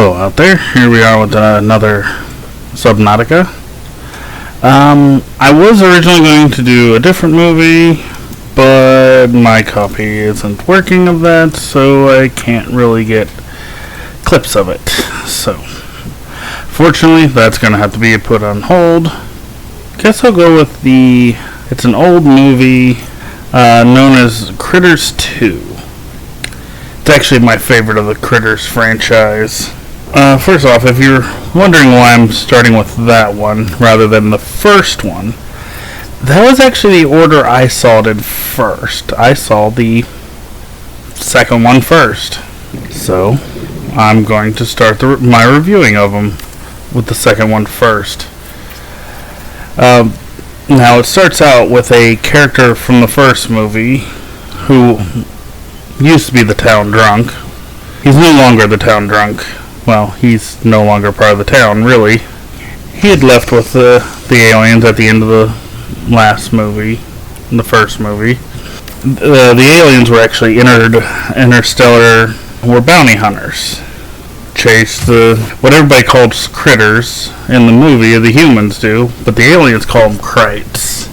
Hello out there. Here we are with another Subnautica. I was originally going to do a different movie, but my copy isn't working of that, so I can't really get clips of it. So, fortunately, that's going to have to be put on hold. Guess I'll go with it's an old movie known as Critters 2. It's actually my favorite of the Critters franchise. First off, if you're wondering why I'm starting with that one rather than the first one, that was actually the order I saw it in first. I saw the second one first. So, I'm going to start my reviewing of them with the second one first. Now, it starts out with a character from the first movie who used to be the town drunk. He's no longer the town drunk. Well, he's no longer part of the town, really. He had left with the aliens at the end of the last movie, the first movie. The aliens were actually interstellar, were bounty hunters. Chased what everybody calls critters in the movie, the humans do, but the aliens call them krites.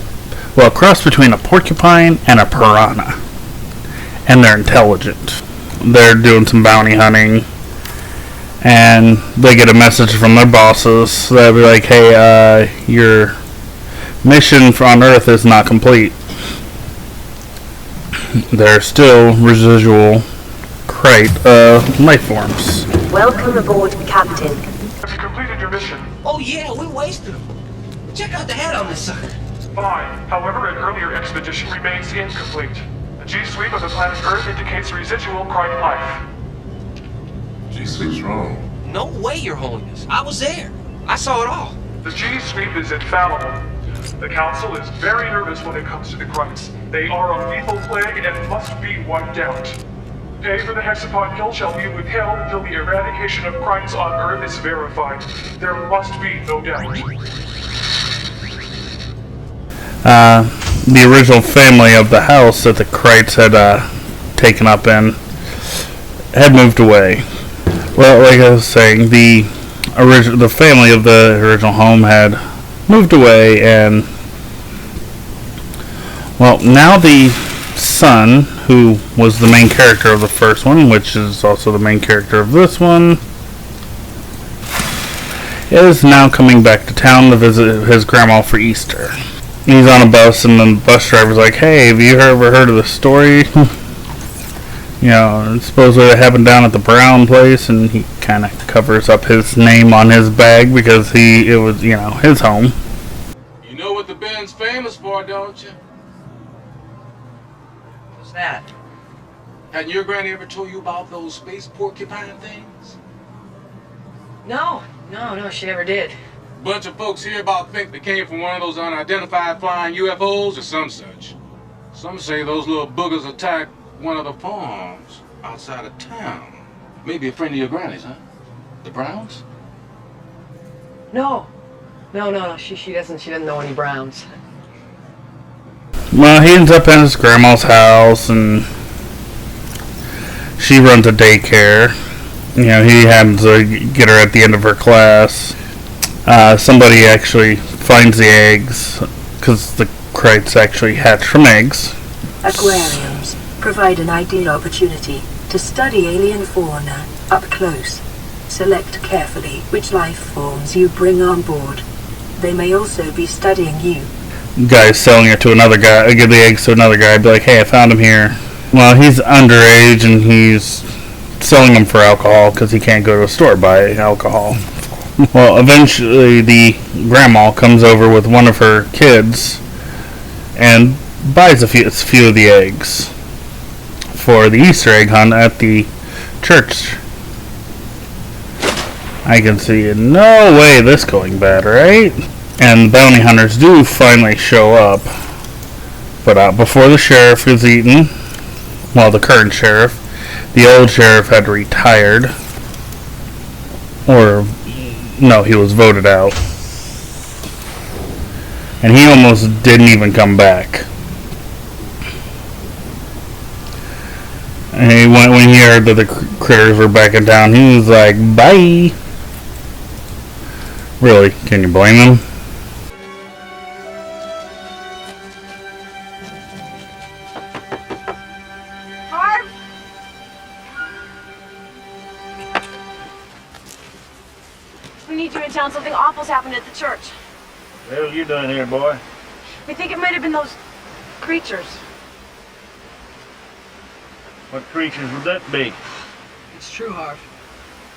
Well, a cross between a porcupine and a piranha. And they're intelligent. They're doing some bounty hunting, and they get a message from their bosses. They'll be like, hey, your mission on Earth is not complete. There's still residual krite life forms. Welcome aboard, Captain. Have you completed your mission? Oh yeah, we wasted them. Check out the head on this sucker. Fine. However, an earlier expedition remains incomplete. The G-sweep of the planet Earth indicates residual krite life. G-sweep's wrong. No way, Your Holiness. I was there. I saw it all. The G-sweep is infallible. The Council is very nervous when it comes to the krites. They are a lethal plague and must be wiped out. Pay for the hexapod kill shall be withheld until the eradication of krites on Earth is verified. There must be no doubt. The original family of the house that the krites had taken up in had moved away. Well, like I was saying, the family of the original home had moved away, and well, now the son, who was the main character of the first one, which is also the main character of this one, is now coming back to town to visit his grandma for Easter. He's on a bus, and the bus driver's like, hey, have you ever heard of the story? Supposedly it happened down at the Brown place, and he kind of covers up his name on his bag because it was his home. You know what the Bend's famous for, don't you? What's that? Hadn't your granny ever told you about those space porcupine things? No, she never did. Bunch of folks here about think they came from one of those unidentified flying UFOs or some such. Some say those little boogers attacked one of the farms outside of town. Maybe a friend of your granny's, huh? The Browns? No. She doesn't know any Browns. Well, he ends up in his grandma's house, and she runs a daycare. He happens to get her at the end of her class. Somebody actually finds the eggs, because the krites actually hatch from eggs. Aquariums provide an ideal opportunity to study alien fauna up close. Select carefully which life forms you bring on board. They may also be studying you. Guy's selling it to another guy. Give the eggs to another guy. Be like, hey, I found him here. Well, he's underage, and he's selling them for alcohol because he can't go to a store to buy alcohol. Well, eventually the grandma comes over with one of her kids and buys a few of the eggs for the Easter egg hunt at the church. I can see no way this going bad, right? And the bounty hunters do finally show up. But before the sheriff is eaten, well, the current sheriff, the old sheriff had retired. Or, no, he was voted out. And he almost didn't even come back. Hey, when he heard that the critters were backing down, he was like, bye. Really, can you blame him? Harv? We need you in town. Something awful's happened at the church. What the hell you doing here, boy? We think it might have been those creatures. What creatures would that be? It's true, Harv.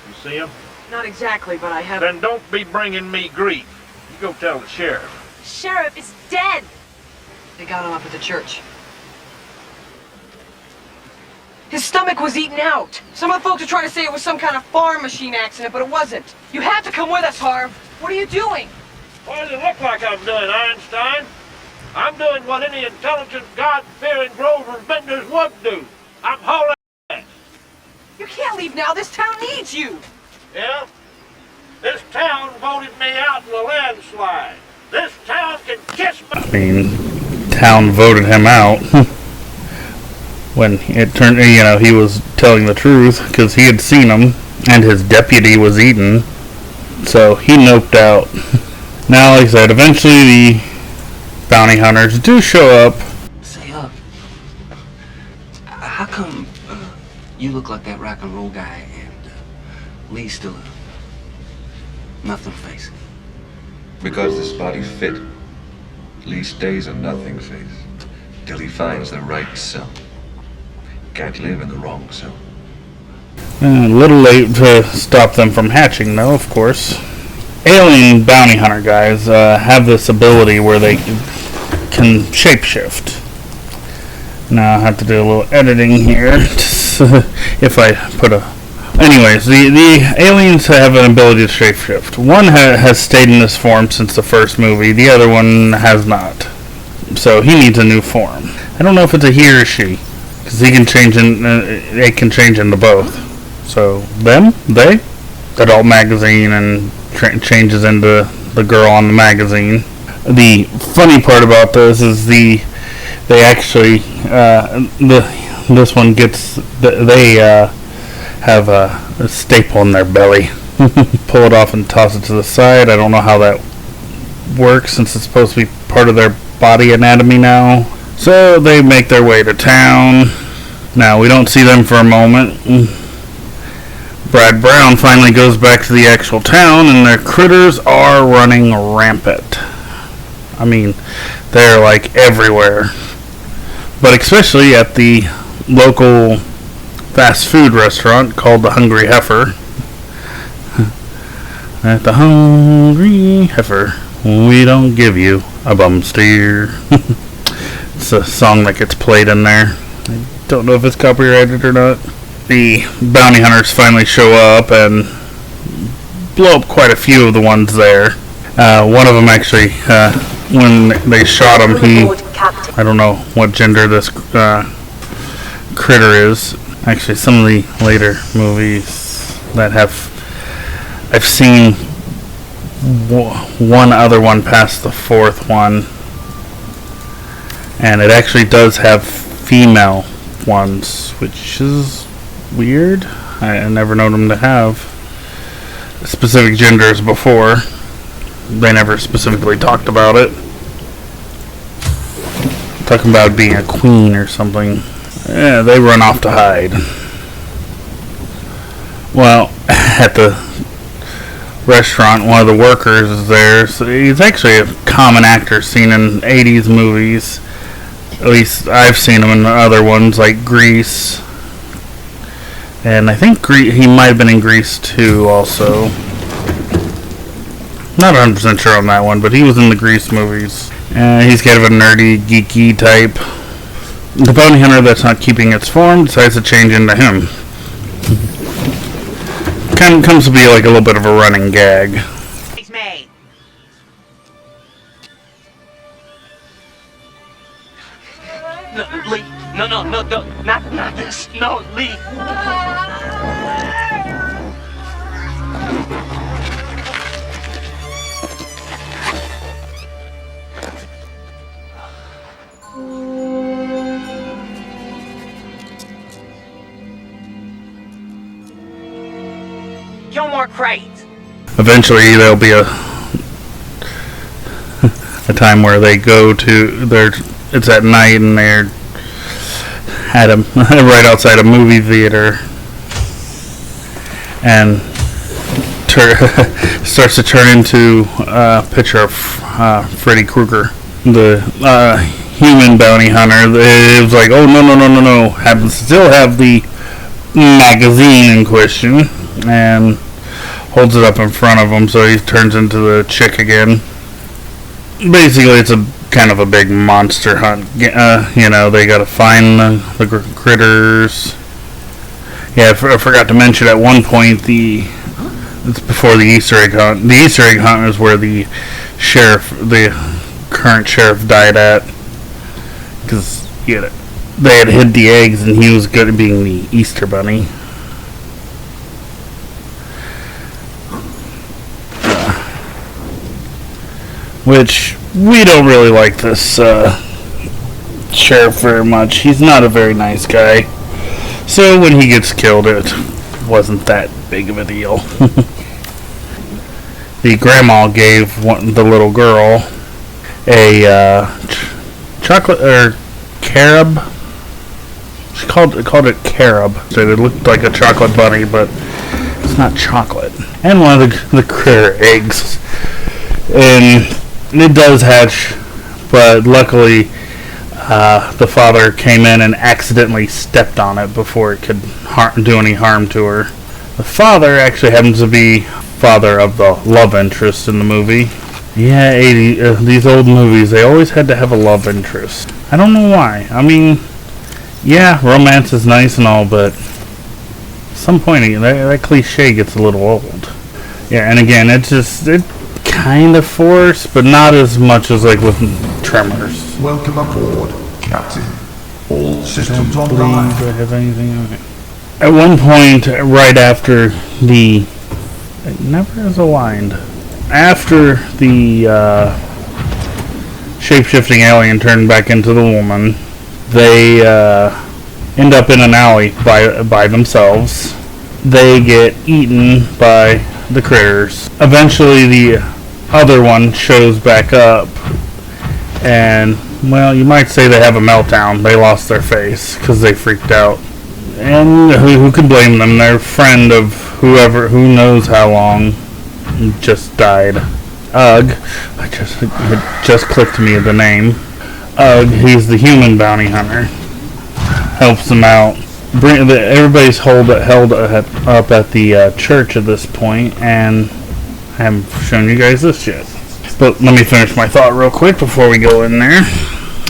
You see them? Not exactly, but I have. Then don't be bringing me grief. You go tell the sheriff. Sheriff is dead. They got him up at the church. His stomach was eaten out. Some of the folks are trying to say it was some kind of farm machine accident, but it wasn't. You have to come with us, Harv. What are you doing? What does it look like I'm doing, Einstein? I'm doing what any intelligent, God-fearing Grover's Benders would do. I'm hauling ass. You can't leave now. This town needs you. Yeah? This town voted me out in a landslide. This town can kiss my... I mean, town voted him out. When it turned, he was telling the truth because he had seen him and his deputy was eaten. So he noped out. Now, like I said, eventually the bounty hunters do show up. Say, how come you look like that rock and roll guy and Lee's still a nothing face? Because this body fit. Lee stays a nothing face till he finds the right cell. Can't live in the wrong cell. A little late to stop them from hatching, though, of course. Alien bounty hunter guys have this ability where they can shapeshift. Now I have to do a little editing here. If I put a... Anyways, the aliens have an ability to shapeshift. One has stayed in this form since the first movie. The other one has not. So he needs a new form. I don't know if it's a he or she. Because he can change it can change into both. So, they, adult magazine, and changes into the girl on the magazine. The funny part about this is they actually, this one gets, they have a staple in their belly. Pull it off and toss it to the side. I don't know how that works since it's supposed to be part of their body anatomy now. So they make their way to town. Now, we don't see them for a moment. Brad Brown finally goes back to the actual town, and their critters are running rampant. I mean, they're like everywhere. But especially at the local fast food restaurant called the Hungry Heifer. At the Hungry Heifer, we don't give you a bum steer. It's a song that gets played in there. I don't know if it's copyrighted or not. The bounty hunters finally show up and blow up quite a few of the ones there. One of them actually, when they shot him, I don't know what gender this critter is. Actually, some of the later movies that I've seen one other one past the fourth one, and it actually does have female ones, which is weird. I never known them to have specific genders before. They never specifically talked about it. Talking about being a queen or something. Yeah, they run off to hide. Well, at the restaurant, one of the workers is there. So he's actually a common actor seen in 80s movies. At least I've seen him in other ones like Grease. And I think he might have been in Grease 2 also. Not 100% sure on that one, but he was in the Grease movies. He's kind of a nerdy, geeky type. The bounty hunter that's not keeping its form decides to change into him. Kind of comes to be like a little bit of a running gag. It's me. No, Lee. No, not this. No, Lee. Right. Eventually, there'll be a time where they go to it's at night and they're at right outside a movie theater, and starts to turn into a picture of Freddy Krueger, the human bounty hunter. It was like, oh no, happens to still have the magazine in question, and holds it up in front of him, so he turns into the chick again. Basically, it's a kind of a big monster hunt. They gotta find the critters. Yeah, I forgot to mention at one point it's before the Easter egg hunt. The Easter egg hunt is where the current sheriff died at, because they had hid the eggs and he was good at being the Easter bunny. Which, we don't really like this sheriff very much. He's not a very nice guy. So when he gets killed, it wasn't that big of a deal. The grandma gave the little girl a chocolate or carob. She called it carob. So it looked like a chocolate bunny, but it's not chocolate. And one of the critter eggs. And it does hatch, but luckily the father came in and accidentally stepped on it before it could do any harm to her. The father actually happens to be father of the love interest in the movie. Yeah, these old movies, they always had to have a love interest. I don't know why. I mean, yeah, romance is nice and all, but at some point that cliche gets a little old. Yeah, and again, it kind of forced, but not as much as like with Tremors. Welcome aboard, Captain. All systems I online. have anything on it. At one point, right after it never is aligned. After the shape-shifting alien turned back into the woman, they end up in an alley by themselves. They get eaten by the critters. Eventually, the other one shows back up, and, well, you might say they have a meltdown. They lost their face because they freaked out. And who could blame them? Their friend of who knows how long just died. Ugg. It just clicked to me the name. Ugg, he's the human bounty hunter. Helps them out. Everybody's held up at the church at this point, and I haven't shown you guys this yet. But let me finish my thought real quick before we go in there.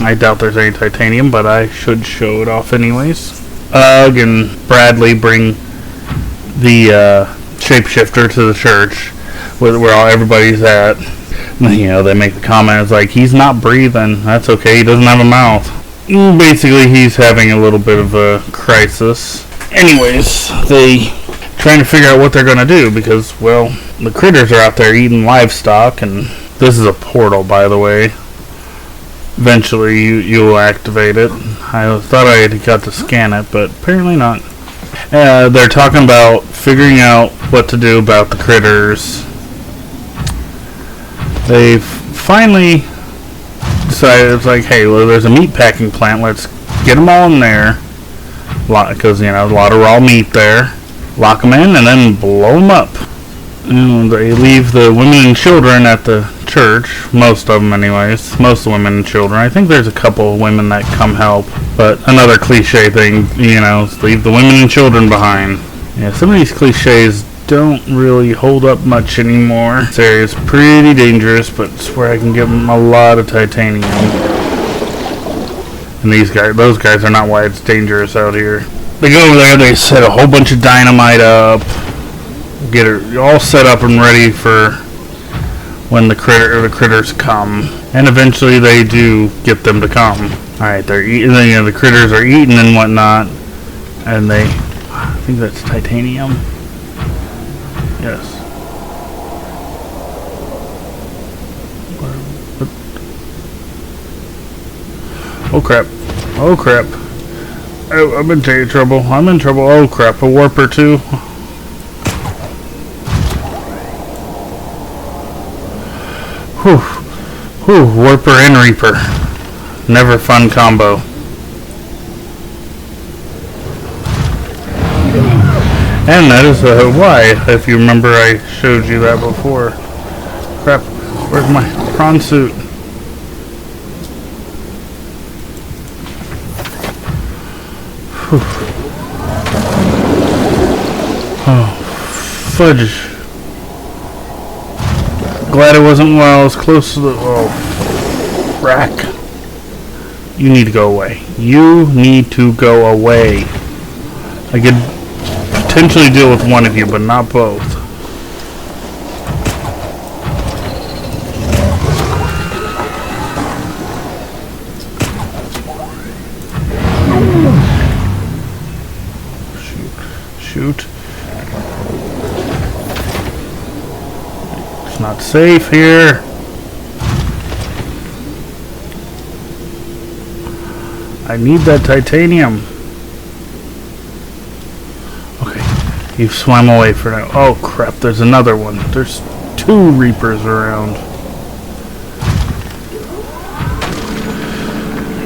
I doubt there's any titanium, but I should show it off anyways. Ugg and Bradley bring the shapeshifter to the church where everybody's at. They make the comment, it's like, he's not breathing. That's okay, he doesn't have a mouth. Basically, he's having a little bit of a crisis. Anyways, they trying to figure out what they're going to do because, well, the critters are out there eating livestock, and this is a portal, by the way. Eventually, you'll activate it. I thought I had got to scan it, but apparently not. They're talking about figuring out what to do about the critters. They've finally decided, it's like, hey, well, there's a meat packing plant. Let's get them all in there. Because, a lot of raw meat there. Lock them in and then blow them up. They leave the women and children at the church. Most of them, anyways. Most of the women and children. I think there's a couple of women that come help. But another cliche thing, is leave the women and children behind. Yeah, some of these cliches don't really hold up much anymore. This area is pretty dangerous, but it's where I can give them a lot of titanium. And those guys are not why it's dangerous out here. They go over there, they set a whole bunch of dynamite up, get it all set up and ready for when the critters come. And eventually they do get them to come. Alright, they're eating, the critters are eating and whatnot, and I think that's titanium. Yes. Oh crap. Oh crap. Oh, I'm in trouble. Oh crap. A warp or two. Whew. Whew. Warper and Reaper. Never fun combo. And that is why, if you remember, I showed you that before. Crap. Where's my prawn suit? Whew. Oh, fudge. Glad it wasn't while I was close to the... Oh, frack. You need to go away. You need to go away. I could potentially deal with one of you, but not both. Shoot. It's not safe here. I need that titanium. Okay, you've swam away for now. Oh crap, there's another one. There's 2 Reapers around.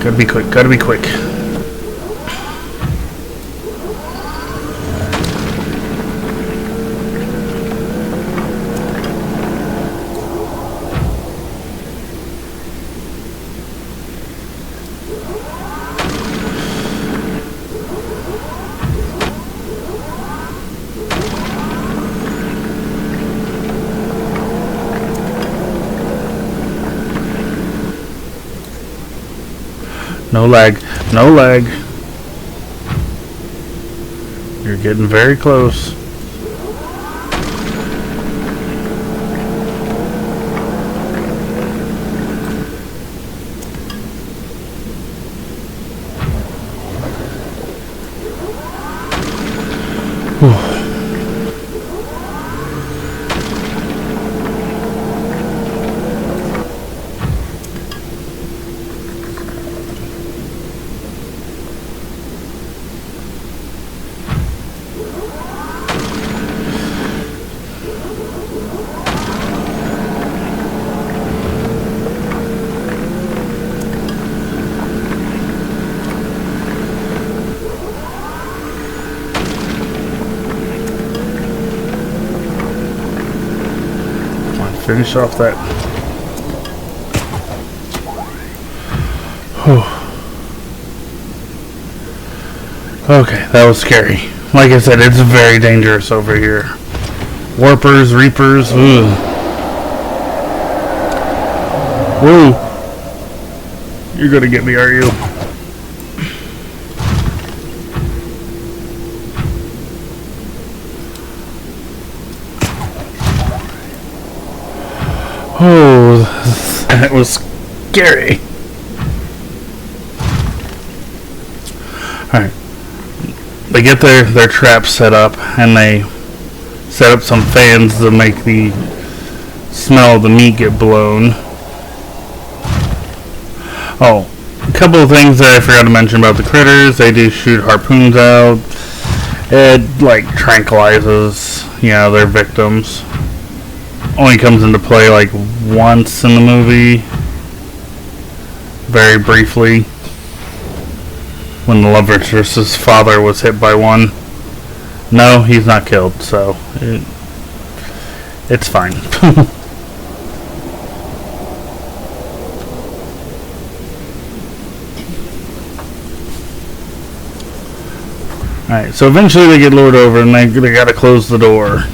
Gotta be quick, gotta be quick. No lag. No lag. You're getting very close. Whew. Finish off that. Whew. Okay, that was scary. Like I said, it's very dangerous over here. Warpers, Reapers, ugh. Whoa. You're gonna get me, are you? Oh, that was scary. Alright. They get their traps set up, and they set up some fans to make the smell of the meat get blown. Oh, a couple of things that I forgot to mention about the critters. They do shoot harpoons out. It, like, tranquilizes, their victims. Only comes into play like once in the movie, very briefly, when the love interest's father was hit by one. No, he's not killed, so it's fine. Alright, so eventually they get lured over and they gotta close the door.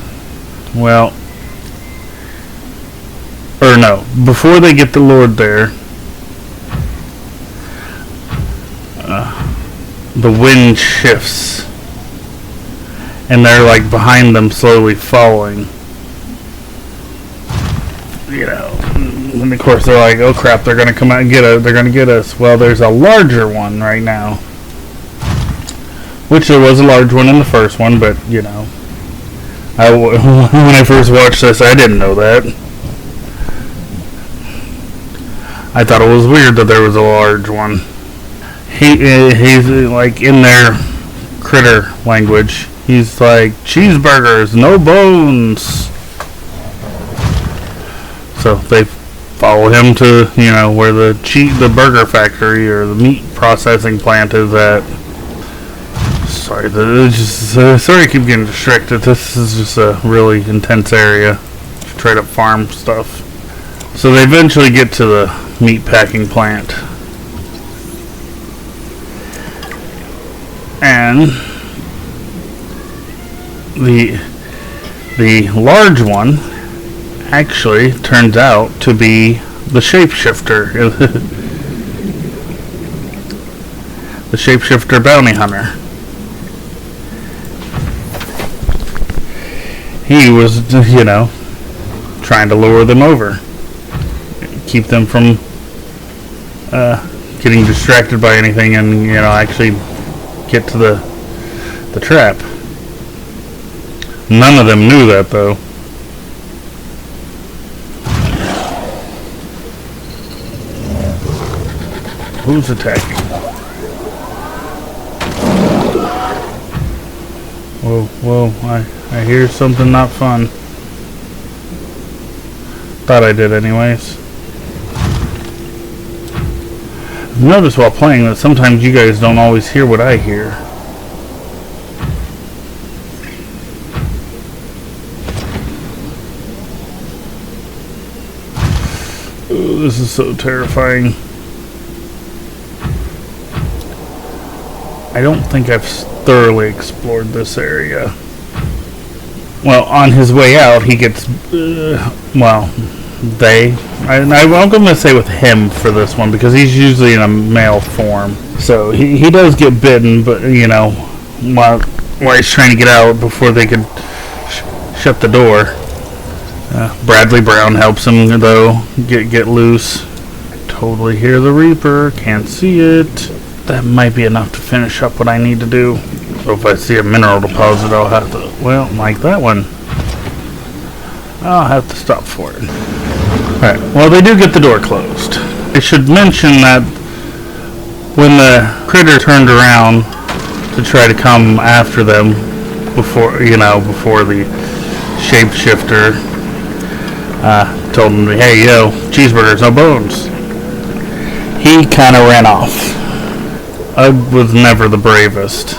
Well, or no, before they get the Lord there, the wind shifts, and they're like behind them, slowly falling. And of course they're like, "Oh crap! They're gonna come out and get us. They're gonna get us." Well, there's a larger one right now, which there was a large one in the first one, but when I first watched this, I didn't know that. I thought it was weird that there was a large one. He's like, in their critter language, he's like, cheeseburgers, no bones. So they follow him to, where the burger factory or the meat processing plant is at. Sorry, sorry I keep getting distracted. This is just a really intense area. Try to farm stuff. So they eventually get to the meat packing plant. And the large one actually turns out to be the shapeshifter. The shapeshifter bounty hunter. He was, trying to lure them over. Keep them from getting distracted by anything and, actually get to the trap. None of them knew that, though. Who's attacking? Whoa, I hear something not fun. Thought I did anyways. I've noticed while playing that sometimes you guys don't always hear what I hear. Ooh, this is so terrifying. I don't think I've thoroughly explored this area. Well, on his way out, he gets, I'm going to say with him for this one, because he's usually in a male form. So he does get bitten, but, while he's trying to get out before they could shut the door. Bradley Brown helps him, though, get loose. Totally hear the Reaper, can't see it. That might be enough to finish up what I need to do. So if I see a mineral deposit, I'll have to, like that one, I'll have to stop for it. Alright, well, they do get the door closed. I should mention that when the critter turned around to try to come after them before the shapeshifter told him, hey, cheeseburgers, no bones, he kind of ran off. Ugg was never the bravest.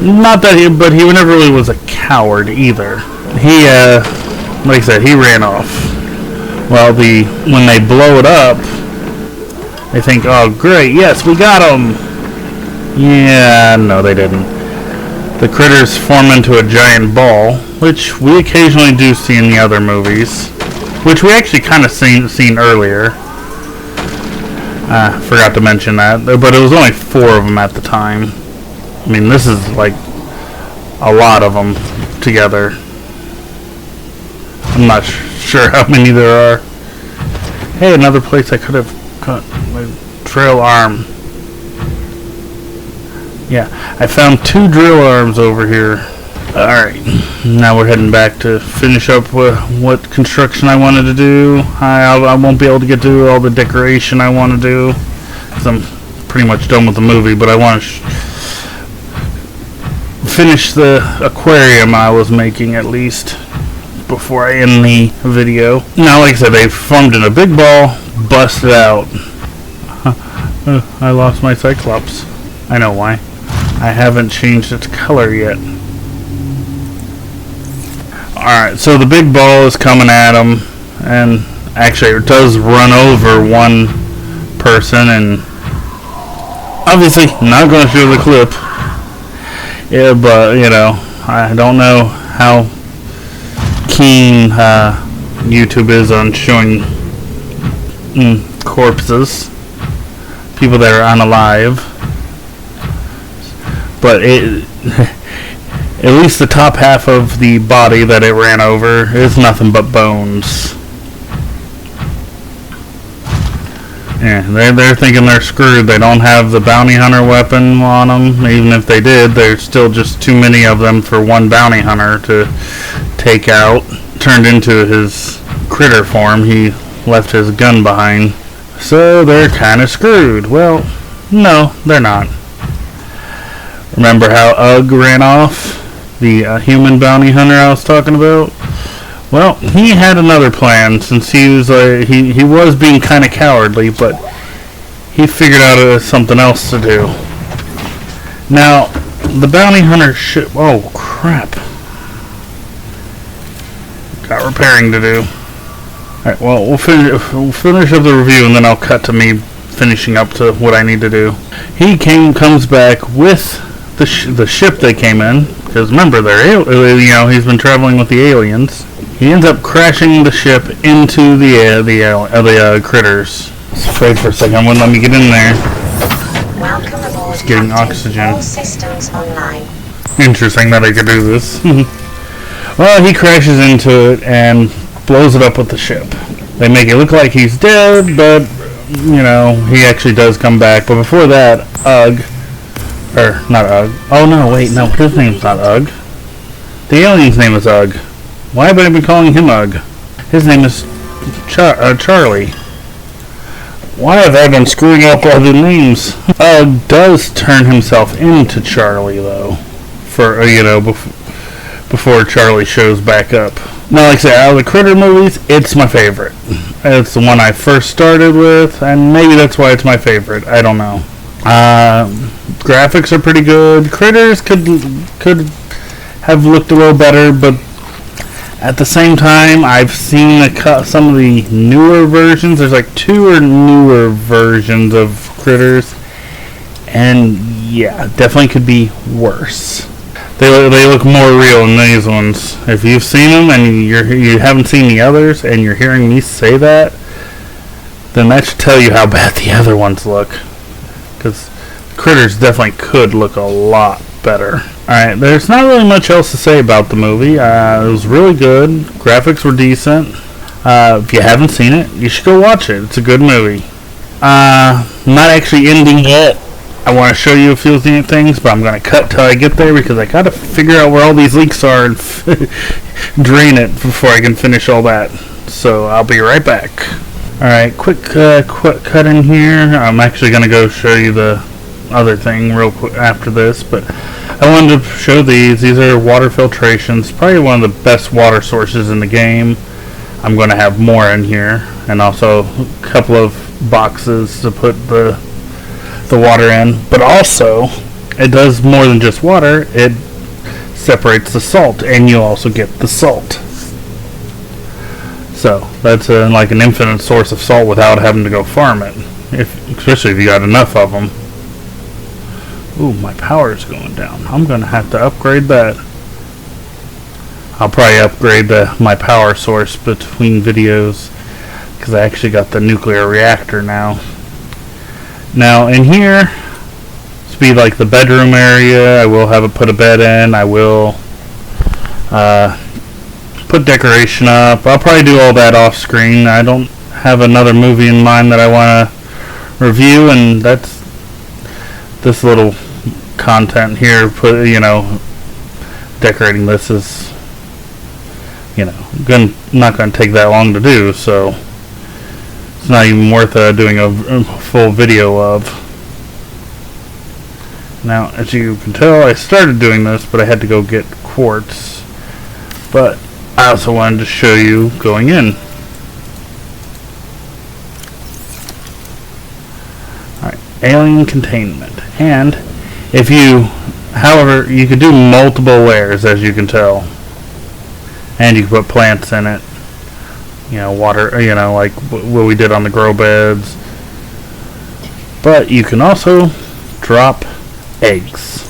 Not that but he never really was a coward either. He, like I said, he ran off. Well, when they blow it up, they think, oh great, yes, we got him. Yeah, no, they didn't. The critters form into a giant ball, which we occasionally do see in the other movies, which we actually kind of seen earlier. Forgot to mention that, but it was only 4 of them at the time. I mean, this is like a lot of them together. I'm not sure how many there are. Hey, another place I could have cut my drill arm. Yeah, I found 2 drill arms over here. Alright, now we're heading back to finish up what construction I wanted to do. I won't be able to get to all the decoration I want to do, because I'm pretty much done with the movie, but I want to finish the aquarium I was making at least before I end the video. Now, like I said, they formed in a big ball, busted out. I lost my Cyclops. I know why. I haven't changed its color yet. Alright, so the big ball is coming at him, and actually it does run over one person, and obviously not going to show the clip. Yeah, but, I don't know how keen YouTube is on showing corpses, people that are unalive, but at least the top half of the body that it ran over is nothing but bones. Yeah, they're thinking they're screwed. They don't have the bounty hunter weapon on them. Even if they did, there's still just too many of them for one bounty hunter to take out. Turned into his critter form, he left his gun behind. So they're kind of screwed. Well, no, they're not. Remember how Ugg ran off? The human bounty hunter I was talking about? Well, he had another plan since he was he was being kind of cowardly, but he figured out something else to do. Now, the bounty hunter ship. Oh crap! Got repairing to do. All right. Well, we'll finish up the review, and then I'll cut to me finishing up to what I need to do. He comes back with the ship they came in, because remember he's been traveling with the aliens. He ends up crashing the ship into the critters. Just afraid for a second, wouldn't let me get in there. Welcome aboard. Just getting oxygen. All systems online. Interesting that I could do this. Well, he crashes into it and blows it up with the ship. They make it look like he's dead, but he actually does come back. But before that, not Ugg. Oh no, wait, no, his name's not Ugg. The alien's name is Ugg. Why have I been calling him Ugg? His name is Charlie. Why have I been screwing up all the names? Ugg does turn himself into Charlie though, for before Charlie shows back up. Now, like I said, out of the Critter movies, it's my favorite. It's the one I first started with, and maybe that's why it's my favorite. I don't know. Graphics are pretty good. Critters could have looked a little better, but at the same time, I've seen some of the newer versions. There's like 2 or newer versions of Critters, and yeah, definitely could be worse. They look more real than these ones. If you've seen them and you haven't seen the others, and you're hearing me say that, then that should tell you how bad the other ones look. Because Critters definitely could look a lot better. Alright, there's not really much else to say about the movie. It was really good. Graphics were decent. If you haven't seen it, you should go watch it. It's a good movie. Not actually ending yet. I want to show you a few things, but I'm going to cut till I get there because I got to figure out where all these leaks are and drain it before I can finish all that. So I'll be right back. Alright, quick cut in here. I'm actually going to go show you the other thing real quick after this, but I wanted to show these. These are water filtrations. Probably one of the best water sources in the game. I'm going to have more in here, and also a couple of boxes to put the water in, but also it does more than just water. It separates the salt, and you also get the salt. So that's like an infinite source of salt without having to go farm it, especially if you got enough of them. Ooh, my power's going down. I'm gonna have to upgrade that. I'll probably upgrade my power source between videos because I actually got the nuclear reactor now. Now in here, to be like the bedroom area, I will have put a bed in. I will put decoration up. I'll probably do all that off screen. I don't have another movie in mind that I want to review, and that's this little content here. Decorating this is not gonna take that long to do, so it's not even worth doing a full video of. Now, as you can tell, I started doing this, but I had to go get quartz. But I also wanted to show you going in. Alright, alien containment. And however, you could do multiple layers, as you can tell. And you can put plants in it. Water, like what we did on the grow beds. But you can also drop eggs,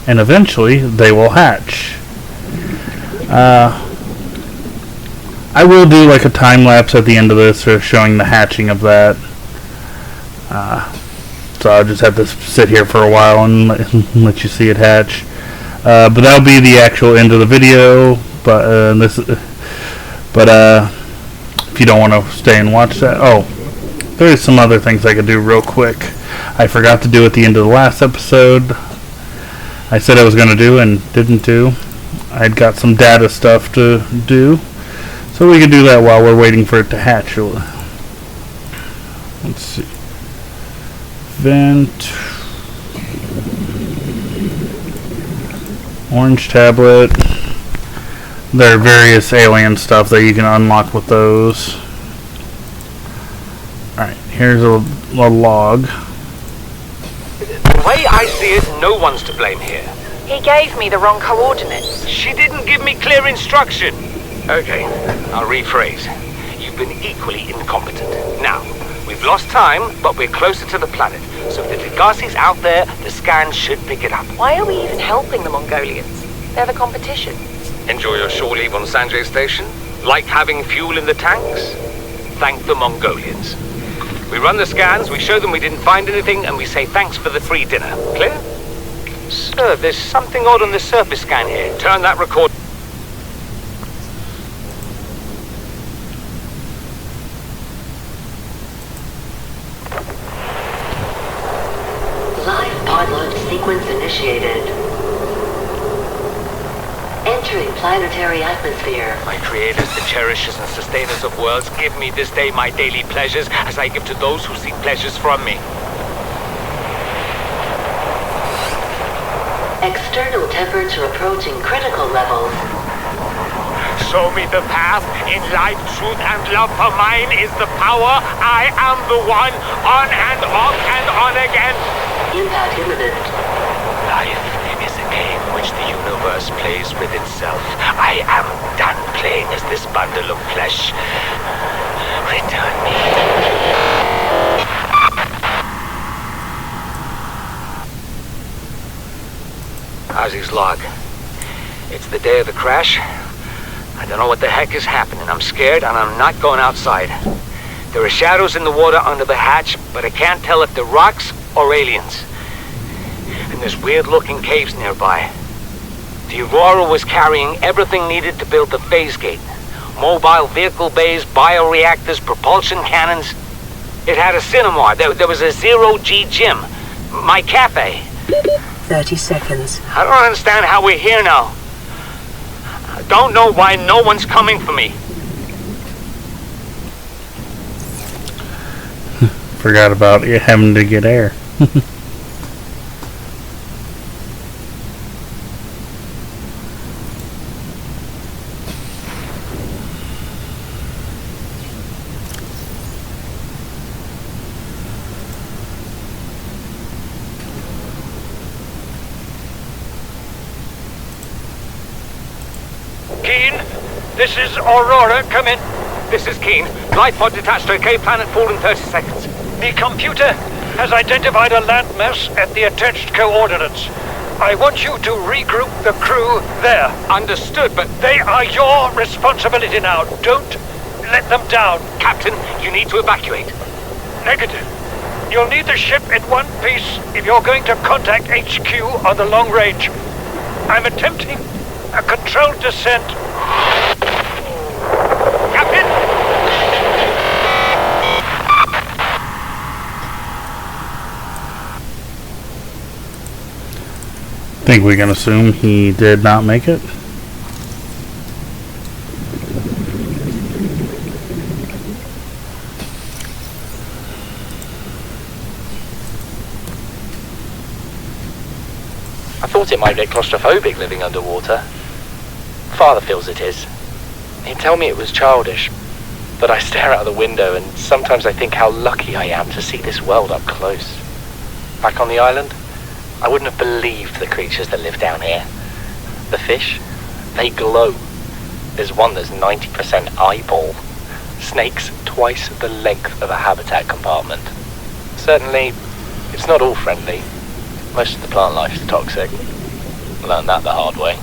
and eventually they will hatch. I will do like a time lapse at the end of this, showing the hatching of that. So I'll just have to sit here for a while and let you see it hatch. But that'll be the actual end of the video. But if you don't want to stay and watch that, there's some other things I could do real quick. I forgot to do at the end of the last episode. I said I was going to do and didn't do. I'd got some data stuff to do, so we can do that while we're waiting for it to hatch. Let's see. Vent. Orange tablet. there are various alien stuff that you can unlock with those. Alright, here's a log. The way I see it, no one's to blame here. He gave me the wrong coordinates. She didn't give me clear instruction. Okay, I'll rephrase. You've been equally incompetent. Now, we've lost time, but we're closer to the planet. So if the Degassi's out there, the scans should pick it up. Why are we even helping the Mongolians? They're the competition. Enjoy your shore leave on Sanjay Station? Like having fuel in the tanks? Thank the Mongolians. We run the scans, we show them we didn't find anything, and we say thanks for the free dinner. Clear? Sir, there's something odd on the surface scan here. Turn that record. Live pod launch sequence initiated. Entering planetary atmosphere. My creators, the cherishers and sustainers of worlds, give me this day my daily pleasures as I give to those who seek pleasures from me. External temperature approaching critical levels. Show me the path. In life, truth, and love for mine is the power. I am the one. On and off and on again. Impact imminent. Life is a game which the universe plays with itself. I am done playing as this bundle of flesh. Return me. Ozzy's log. It's the day of the crash. I don't know what the heck is happening. I'm scared and I'm not going outside. There are shadows in the water under the hatch, but I can't tell if they're rocks or aliens. And there's weird-looking caves nearby. The Aurora was carrying everything needed to build the phase gate. Mobile vehicle bays, bioreactors, propulsion cannons. It had a cinema. There was a zero-G gym. My cafe. 30 seconds. I don't understand how we're here now. I don't know why no one's coming for me. Forgot about you having to get air. Keen, this is Aurora. Come in. This is Keen. Life pod detached to a cave planet fall in 30 seconds. The computer has identified a landmass at the attached coordinates. I want you to regroup the crew there. Understood, but they are your responsibility now. Don't let them down. Captain, you need to evacuate. Negative. You'll need the ship in one piece if you're going to contact HQ on the long range. I'm attempting a controlled descent. Captain! Think we can assume he did not make it? I thought it might get claustrophobic living underwater. Father feels it is. He'd tell me it was childish, but I stare out of the window and sometimes I think how lucky I am to see this world up close. Back on the island, I wouldn't have believed the creatures that live down here. The fish, they glow. There's one that's 90% eyeball. Snakes twice the length of a habitat compartment. Certainly, it's not all friendly. Most of the plant life is toxic. Learned that the hard way.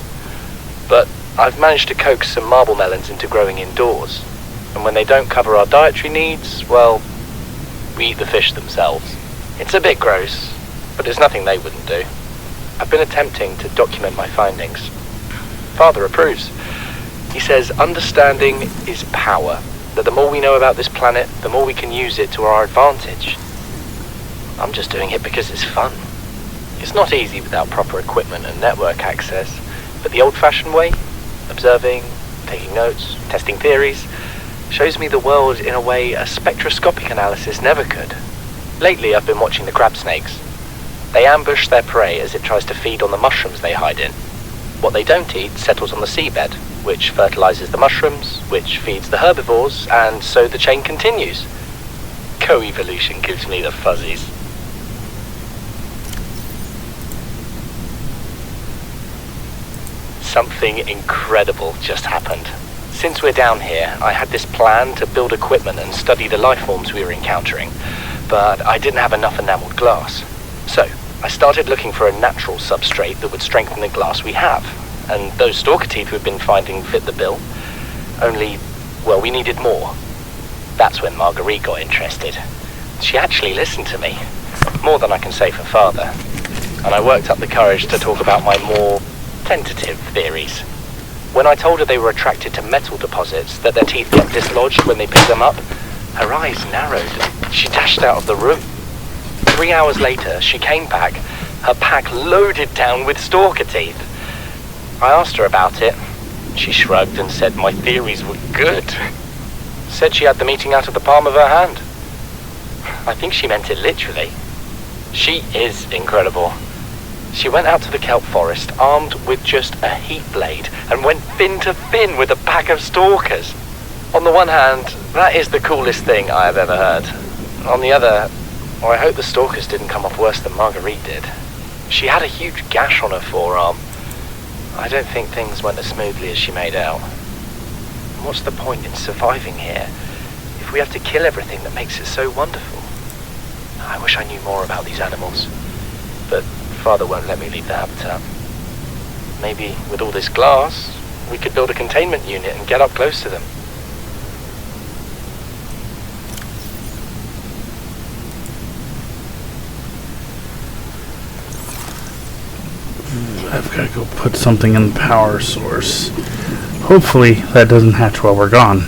But I've managed to coax some marble melons into growing indoors. And when they don't cover our dietary needs, well, we eat the fish themselves. It's a bit gross, but there's nothing they wouldn't do. I've been attempting to document my findings. Father approves. He says understanding is power, that the more we know about this planet, the more we can use it to our advantage. I'm just doing it because it's fun. It's not easy without proper equipment and network access, but the old-fashioned way, observing, taking notes, testing theories, shows me the world in a way a spectroscopic analysis never could. Lately I've been watching the crab snakes. They ambush their prey as it tries to feed on the mushrooms they hide in. What they don't eat settles on the seabed, which fertilizes the mushrooms, which feeds the herbivores, and so the chain continues. Co-evolution gives me the fuzzies. Something incredible just happened. Since we're down here, I had this plan to build equipment and study the life forms we were encountering, but I didn't have enough enameled glass. So, I started looking for a natural substrate that would strengthen the glass we have, and those stalker teeth we've been finding fit the bill. Only, well, we needed more. That's when Marguerite got interested. She actually listened to me, more than I can say for Father, and I worked up the courage to talk about my more tentative theories. When I told her they were attracted to metal deposits, that their teeth get dislodged when they pick them up, her eyes narrowed and she dashed out of the room. 3 hours later, she came back, her pack loaded down with stalker teeth. I asked her about it. She shrugged and said my theories were good. Said she had the meeting out of the palm of her hand. I think she meant it literally. She is incredible. She went out to the kelp forest armed with just a heat blade and went fin to fin with a pack of stalkers. On the one hand, that is the coolest thing I have ever heard. On the other, well, I hope the stalkers didn't come off worse than Marguerite did. She had a huge gash on her forearm. I don't think things went as smoothly as she made out. What's the point in surviving here if we have to kill everything that makes it so wonderful? I wish I knew more about these animals, but Father won't let me leave the habitat. Maybe with all this glass, we could build a containment unit and get up close to them. I've got to go put something in the power source. Hopefully that doesn't hatch while we're gone.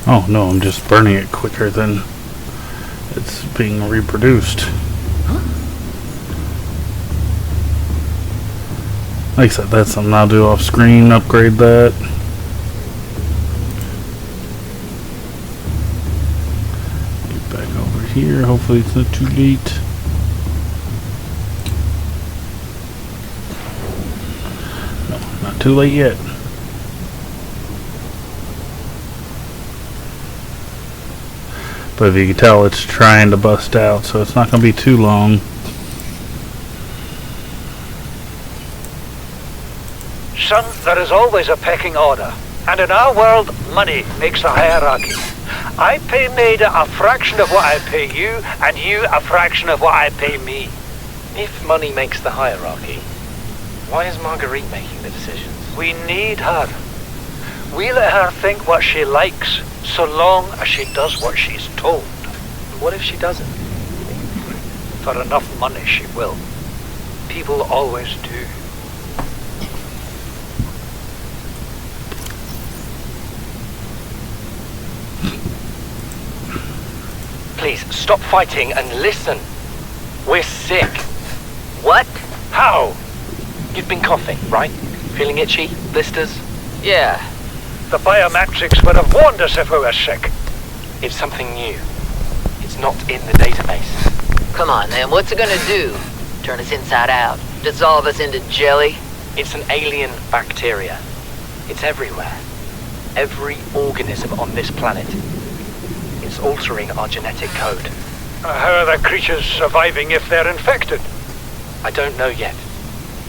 Oh no, I'm just burning it quicker than it's being reproduced. Like I said, that's something I'll do off screen, upgrade that. Get back over here, hopefully it's not too late. No, not too late yet. But if you can tell, it's trying to bust out, so it's not going to be too long. Son, there is always a pecking order. And in our world, money makes the hierarchy. I pay Maida a fraction of what I pay you, and you a fraction of what I pay me. If money makes the hierarchy, why is Marguerite making the decisions? We need her. We let her think what she likes, so long as she does what she's told. What if she doesn't? For enough money, she will. People always do. Please, stop fighting and listen. We're sick. What? How? You've been coughing, right? Feeling itchy? Blisters? Yeah. The biometrics would have warned us if we were sick. It's something new. It's not in the database. Come on, then. What's it gonna do? Turn us inside out? Dissolve us into jelly? It's an alien bacteria. It's everywhere. Every organism on this planet. It's altering our genetic code. How are the creatures surviving if they're infected? I don't know yet.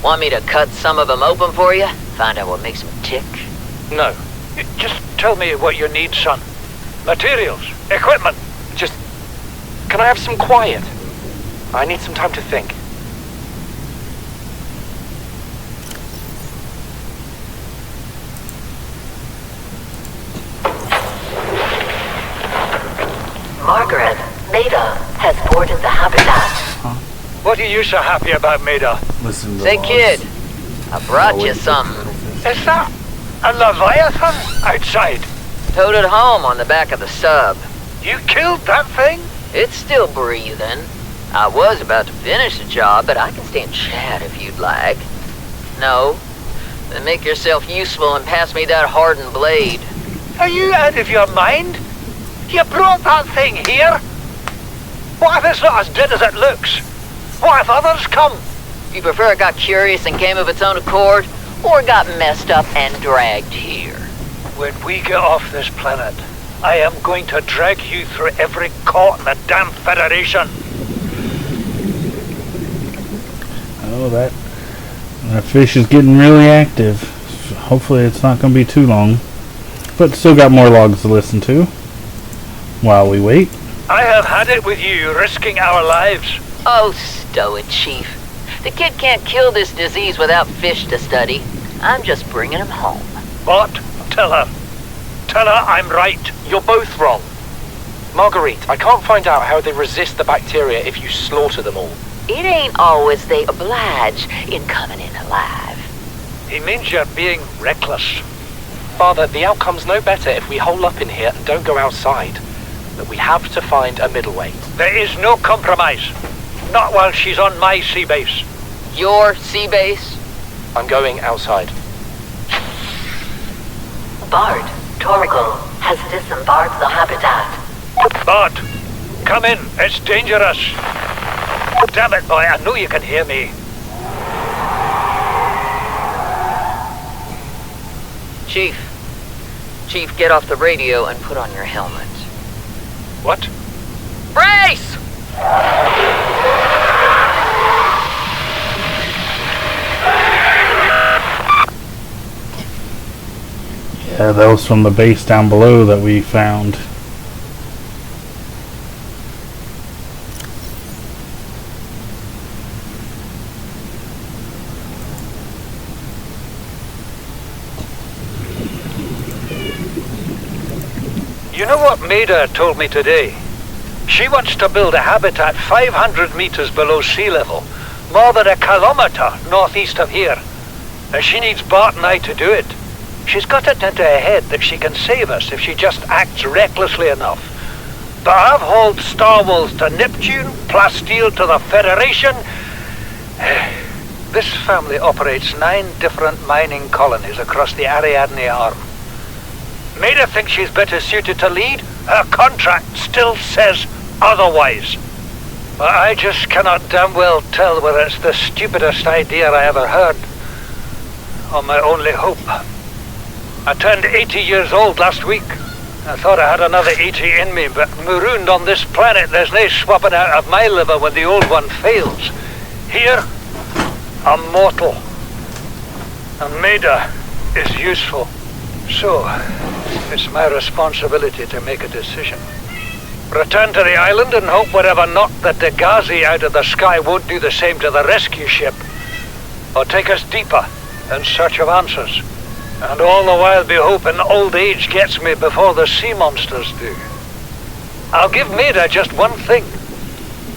Want me to cut some of them open for you? Find out what makes them tick? No. Just tell me what you need, son. Materials, equipment. Just Can I have some quiet? I need some time to think. Margaret, Maida has boarded the habitat. What are you so happy about, Maida? Listen to Say, logs. kid, I brought you something. Is that a Leviathan outside? Towed it home on the back of the sub. You killed that thing? It's still breathing. I was about to finish the job, but I can stand chat if you'd like. No? Then make yourself useful and pass me that hardened blade. Are you out of your mind? You brought that thing here? What if it's not as dead as it looks? What if others come? You prefer it got curious and came of its own accord, or got messed up and dragged here? When we get off this planet, I am going to drag you through every court in the damn Federation. Oh, that fish is getting really active. Hopefully it's not going to be too long. But still got more logs to listen to while we wait. I have had it with you, risking our lives. Oh, stow it, Chief. The kid can't kill this disease without fish to study. I'm just bringing him home. What? Tell her. Tell her I'm right. You're both wrong. Marguerite, I can't find out how they resist the bacteria if you slaughter them all. It ain't always they oblige in coming in alive. He means you're being reckless. Father, the outcome's no better if we hole up in here and don't go outside. But we have to find a middle way. There is no compromise. Not while she's on my sea base. Your sea base? I'm going outside. Bard, Torgal has disembarked the habitat. Bart, come in. It's dangerous. Damn it, boy. I know you can hear me. Chief, get off the radio and put on your helmet. What? Brace! Yeah, that was from the base down below that we found. You know what Maida told me today? She wants to build a habitat 500 meters below sea level, more than 1 kilometer northeast of here. And she needs Bart and I to do it. She's got it into her head that she can save us if she just acts recklessly enough. But I've hauled Star Wars to Neptune, Plasteel to the Federation. This family operates 9 different mining colonies across the Ariadne Arm. Maida thinks she's better suited to lead. Her contract still says otherwise. But I just cannot damn well tell whether it's the stupidest idea I ever heard, or my only hope. I turned 80 years old last week. I thought I had another 80 in me, but marooned on this planet, there's no swapping out of my liver when the old one fails. Here, I'm mortal. And Maida is useful. So, it's my responsibility to make a decision. Return to the island and hope whatever knocked the Degasi out of the sky won't do the same to the rescue ship. Or take us deeper in search of answers. And all the while be hoping old age gets me before the sea monsters do. I'll give Maida just one thing.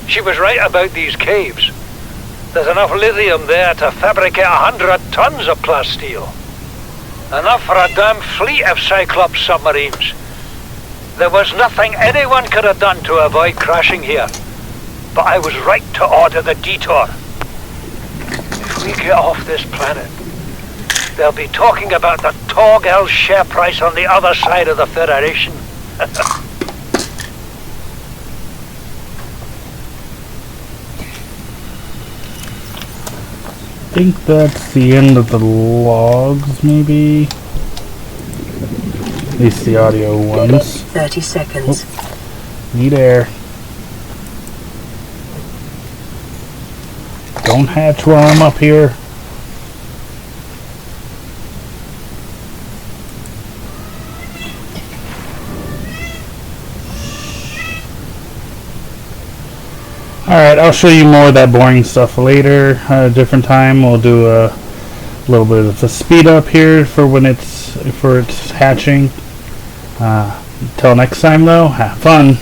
She was right about these caves. There's enough lithium there to fabricate 100 tons of plasteel. Enough for a damn fleet of Cyclops submarines. There was nothing anyone could have done to avoid crashing here. But I was right to order the detour. If we get off this planet, they'll be talking about the Torgal share price on the other side of the Federation. I think that's the end of the logs, maybe? At least the audio ones. 30 seconds. Oh, need air. Don't hatch while I'm up here. Alright, I'll show you more of that boring stuff later. At a different time, we'll do a little bit of a speed up here for when it's hatching. Until next time though, have fun.